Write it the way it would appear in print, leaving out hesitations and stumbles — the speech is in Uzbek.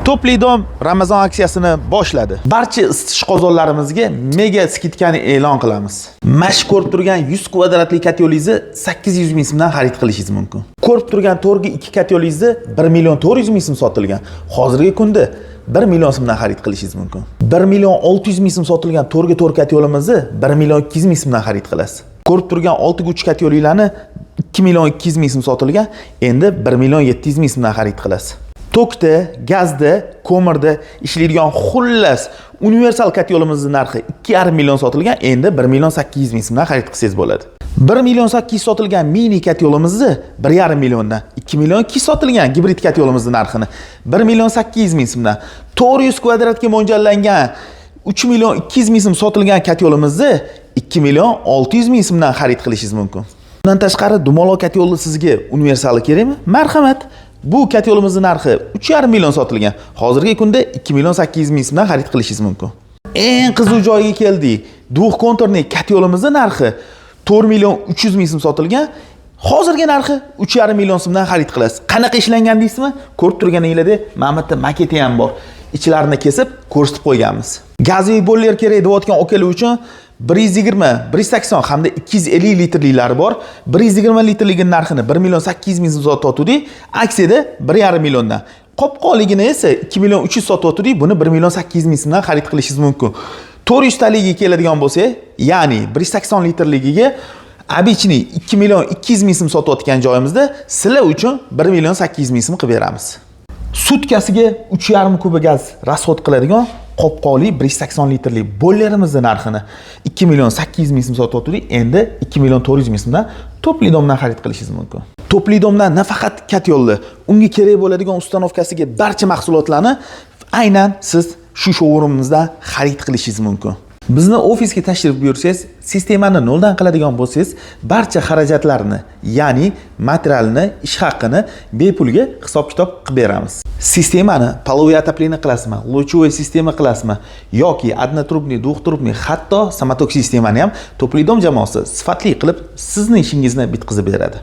To'pli dom Ramazon aksiyasini boshladi. Barcha isitish qozonlarimizga mega skidkani e'lon qilamiz. Mash ko'rib turgan 100 kvadratli katyolingizni 800 ming so'mdan xarid qilishingiz mumkin. Ko'rib turgan to'rga 2 katyolingizni 1 million 400 ming so'm sotilgan. Hozirgi kunda 1 million so'mdan xarid qilishingiz mumkin. 1 million 600 ming so'm sotilgan to'rga 4 katyolimizni 1 million 200 ming so'mdan xarid qilasiz. Ko'rib turgan 6 3 katyolinlarni 2 million 200 ming so'm sotilgan, endi 1 million 700 ming so'mdan xarid qilasiz. Tokda, gazda, ko'mirda ishlaydigan xullas universal katyolimizni narxi 2,5 million sotilgan, endi 1 million 800 ming so'mdan xarid qilsangiz bo'ladi. 1 million 800 sotilgan mini katyolimizni 1,5 milliondan, 2 million 200 sotilgan gibrid katyolimizni narxini 1 million 800 ming so'mdan, 400 kvadratga mo'ljallangan 3 million 200 ming so'm sotilgan katyolimizni 2 million 600 ming so'mdan xarid qilishingiz mumkin. Bundan tashqari dumaloq katyolni sizga universali kerakmi? Marhamat. Bu katyolimizni narxi 3,5 million sotilgan. Hozirgi kunda 2 million 800 ming so'mdan xarid qilishingiz mumkin. Eng qiziq joyga keldik. Duh konturli katyolimizni narxi 4 million 300 ming so'm sotilgan. Hozirgi narxi 3,5 million so'mdan xarid qilasiz. Qanaqa ishlangan deysizmi? Ko'rib turganingizdek, mana bu maketi ham bor. Ichlarini kesib ko'rsatib qo'yganmiz. Gazli boller kerak deyotgan okalar uchun 120, 180 hamda 250 litrliklari bor. 120 litrligining narxini 1 million 800 ming so'm sotuvdik, aksiyada 1,5 milliondan. Qopqonligini esa 2 million 300 sotuvdik, buni 1 million 800 ming so'mdan xarid qilishingiz mumkin. 400 taligiga keladigan bo'lsa, ya'ni 180 litrligiga обычный 2 million 200 ming so'm sotayotgan joyimizda sizlar uchun 1 million 800 ming so'm qilib beramiz. Sutkasiga 3,5 kuba gaz rasxod qiladigan qopqonli 180 litrli bollerimizni narxini 2 million 800 ming so'm sotayotdik, endi 2 million 400 ming so'mdan To'pli domdan xarid qilishingiz mumkin. To'pli domdan nafaqat katyolni, unga kerak bo'ladigan ustanovkasiga barcha mahsulotlarni aynan siz shu showroomimizdan xarid qilishingiz mumkin. Bizni ofisga tashrif buyursangiz, sistemani noldan qiladigan bo'lsangiz, barcha xarajatlarni, ya'ni materialni, ish haqini bepulga hisob-kitob qilib beramiz. Sistemani половое отопление qilasizmi, лучевой sistema qilasizmi yoki однотрубный, двухтрубный, hatto samotok sistemani ham To'pli dom jamoasi sifatli qilib sizning ishingizni bitkazib beradi.